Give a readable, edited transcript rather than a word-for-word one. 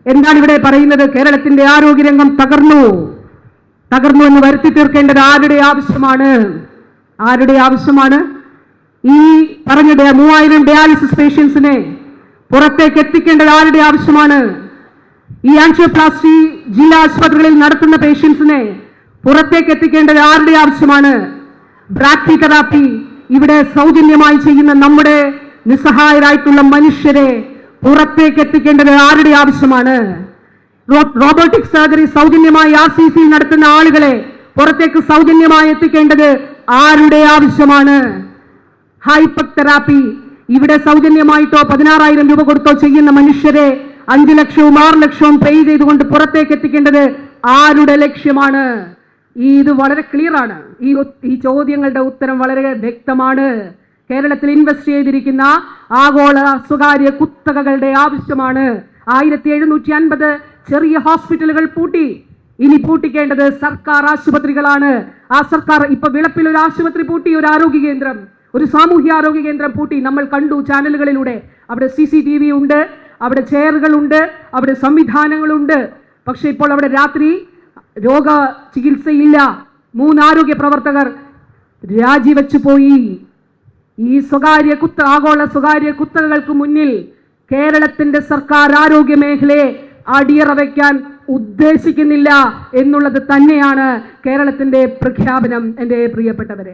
എന്താണ് ഇവിടെ പറയുന്നത്? കേരളത്തിന്റെ ആരോഗ്യരംഗം തകർന്നു എന്ന് വരുത്തി തീർക്കേണ്ടത് ആരുടെ ആവശ്യമാണ്? ഈ പറഞ്ഞ 3000 ഡയാലിസിസ് പേഷ്യൻസിനെ പുറത്തേക്ക് എത്തിക്കേണ്ടത് ആരുടെ ആവശ്യമാണ്? ഈ ആൻജിയോപ്ലാസ്റ്റി ജില്ലാ ആശുപത്രികളിൽ നടത്തുന്ന പേഷ്യൻസിനെ പുറത്തേക്ക് എത്തിക്കേണ്ടത് ആരുടെ ആവശ്യമാണ്? ബ്രാക്കി തെറാപ്പി ഇവിടെ സൗജന്യമായി ചെയ്യുന്ന നമ്മുടെ നിസ്സഹായരായിട്ടുള്ള മനുഷ്യരെ പുറത്തേക്ക് എത്തിക്കേണ്ടത് ആരുടെ ആവശ്യമാണ്? റോബോട്ടിക് സർജറി സൗജന്യമായി RCC നടത്തുന്ന ആളുകളെ പുറത്തേക്ക് സൗജന്യമായി എത്തിക്കേണ്ടത് ആരുടെ ആവശ്യമാണ്? ഹൈപെക് തെറാപ്പി ഇവിടെ സൗജന്യമായിട്ടോ 16,000 രൂപ കൊടുത്തോ ചെയ്യുന്ന മനുഷ്യരെ 5 ലക്ഷവും 6 ലക്ഷവും പേ ചെയ്തുകൊണ്ട് പുറത്തേക്ക് എത്തിക്കേണ്ടത് ആരുടെ ലക്ഷ്യമാണ്? ഇത് വളരെ ക്ലിയർ ആണ്. ഈ ചോദ്യങ്ങളുടെ ഉത്തരം വളരെ വ്യക്തമാണ്. കേരളത്തിൽ ഇൻവെസ്റ്റ് ചെയ്തിരിക്കുന്ന ആഗോള സ്വകാര്യ കുത്തകകളുടെ ആവശ്യമാണ്. 1750 ചെറിയ ഹോസ്പിറ്റലുകൾ പൂട്ടി. ഇനി പൂട്ടിക്കേണ്ടത് സർക്കാർ ആശുപത്രികളാണ്. ആ സർക്കാർ ഇപ്പൊ വിളപ്പിൽ ഒരു ആശുപത്രി പൂട്ടി, ഒരു ആരോഗ്യ കേന്ദ്രം, ഒരു സാമൂഹ്യ ആരോഗ്യ കേന്ദ്രം പൂട്ടി. നമ്മൾ കണ്ടു ചാനലുകളിലൂടെ. അവിടെ CCTV ഉണ്ട്, അവിടെ ചെയറുകളുണ്ട്, അവിടെ സംവിധാനങ്ങളുണ്ട്. പക്ഷെ ഇപ്പോൾ അവിടെ രാത്രി രോഗ ചികിത്സയില്ല. 3 ആരോഗ്യ പ്രവർത്തകർ രാജിവെച്ചു പോയി. ഈ ആഗോള സ്വകാര്യ കുത്തകകൾക്ക് മുന്നിൽ കേരളത്തിന്റെ സർക്കാർ ആരോഗ്യ മേഖലയെ അടിയറ വയ്ക്കാൻ ഉദ്ദേശിക്കുന്നില്ല എന്നുള്ളത് തന്നെയാണ് കേരളത്തിന്റെ പ്രഖ്യാപനം. എൻ്റെ പ്രിയപ്പെട്ടവരെ,